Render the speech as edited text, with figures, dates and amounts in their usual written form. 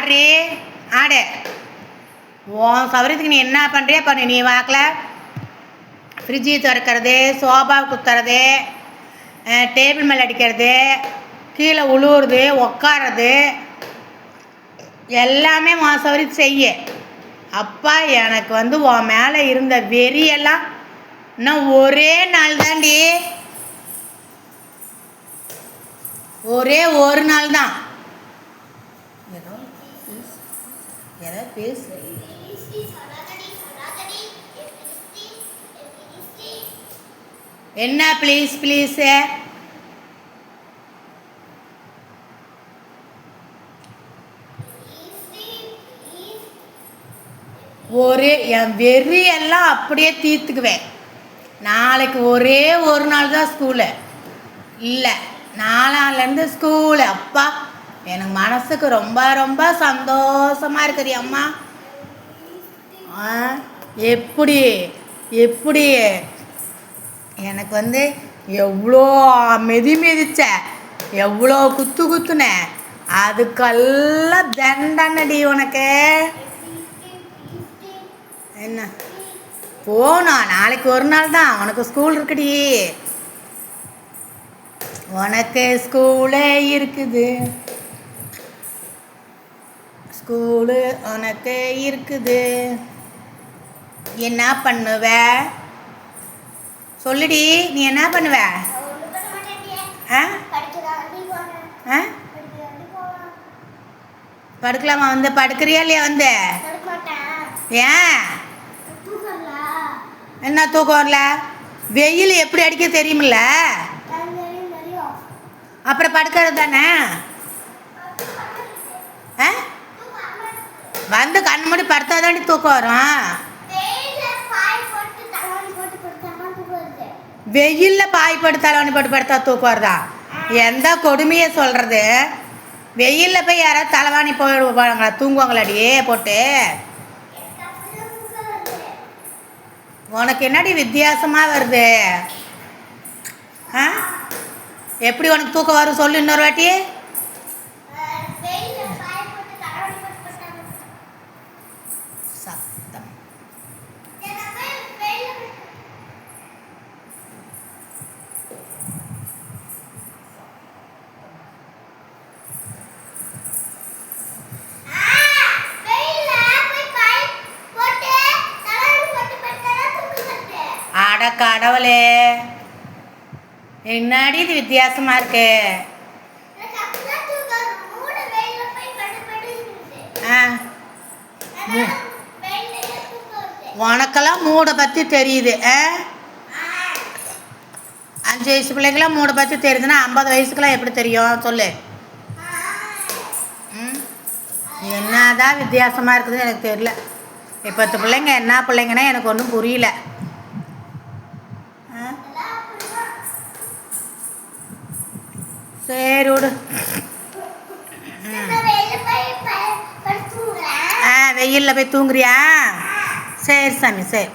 ஆடுறி ஆடு. உன் சௌகரியத்துக்கு நீ என்ன பண்ணுறியா பண்ணு. நீ வாக்கில் ஃப்ரிட்ஜு திறக்கிறது, சோபா குத்துறது, டேபிள் மேலே அடிக்கிறது, கீழே உழுவுறது, உக்காறது எல்லாமே உன் சௌகரியத்து செய்ய. அப்பா எனக்கு உன் மேலே இருந்த வெறியெல்லாம் இன்னும் ஒரே நாள் தாண்டி, ஒரே ஒரு நாள் தான். ஏதோ பேசு. என்ன ப்ளீஸ் ப்ளீஸு? ஒரே என் வெறியெல்லாம் அப்படியே தீர்த்துக்குவேன். நாளைக்கு ஒரே ஒரு நாள் தான் ஸ்கூலு. இல்லை, நாளான்லேருந்து ஸ்கூலு. அப்பா எனக்கு மனசுக்கு ரொம்ப ரொம்ப சந்தோஷமாக இருக்குது அம்மா. எப்படி எப்படி எனக்கு எவ்வளோ மிதிச்ச, எவ்வளோ குத்துன, அதுக்கெல்லாம் தண்டனடி உனக்கு. என்ன போனா நாளைக்கு ஒரு நாள் தான் உனக்கு ஸ்கூல் இருக்குடி. உனக்கு ஸ்கூலே இருக்குது, ஸ்கூலு உனக்கு இருக்குது. என்ன பண்ணுவ சொல்லுடி, நீ என்ன பண்ணுவ? படுக்கலாமா? படுக்கிறியா இல்லையா? ஏன் என்ன தூக்கம் வரல? வெயில் எப்படி அடிக்க தெரியுமில்ல, அப்புறம் படுக்கிறது தானே. கண் மூடி படுத்தா தாண்டி தூக்கம் வரும். வெயிலில் பாய் போட்டு தலைவணி போட்டு படுத்தா தூக்கம் வருதா? எந்த கொடுமையை சொல்கிறது? வெயிலில் போய் யாராவது தலைவாணி போயிடுவாங்களா? தூங்குவாங்களாடி போட்டு? உனக்கு என்னடி வித்தியாசமாக வருது? எப்படி உனக்கு தூக்கம் வரும் சொல்லு இன்னொரு வாட்டி. சத்தம். அட கடவுளே, என்னடி இது வித்தியாசமா இருக்கு? உனக்கெல்லாம் மூடை பற்றி தெரியுது. 5 வயசு பிள்ளைக்கெல்லாம் மூடை பற்றி தெரியுதுன்னா 50 வயசுக்கெல்லாம் எப்படி தெரியும் சொல்லு? என்னதான் வித்தியாசமாக இருக்குதுன்னு எனக்கு தெரியல. இப்போத்த பிள்ளைங்க என்ன பிள்ளைங்கன்னா எனக்கு ஒன்றும் புரியல. சரி விடு. வெயிலில் போய் தூங்குறியா? சரி சாமி, சரி.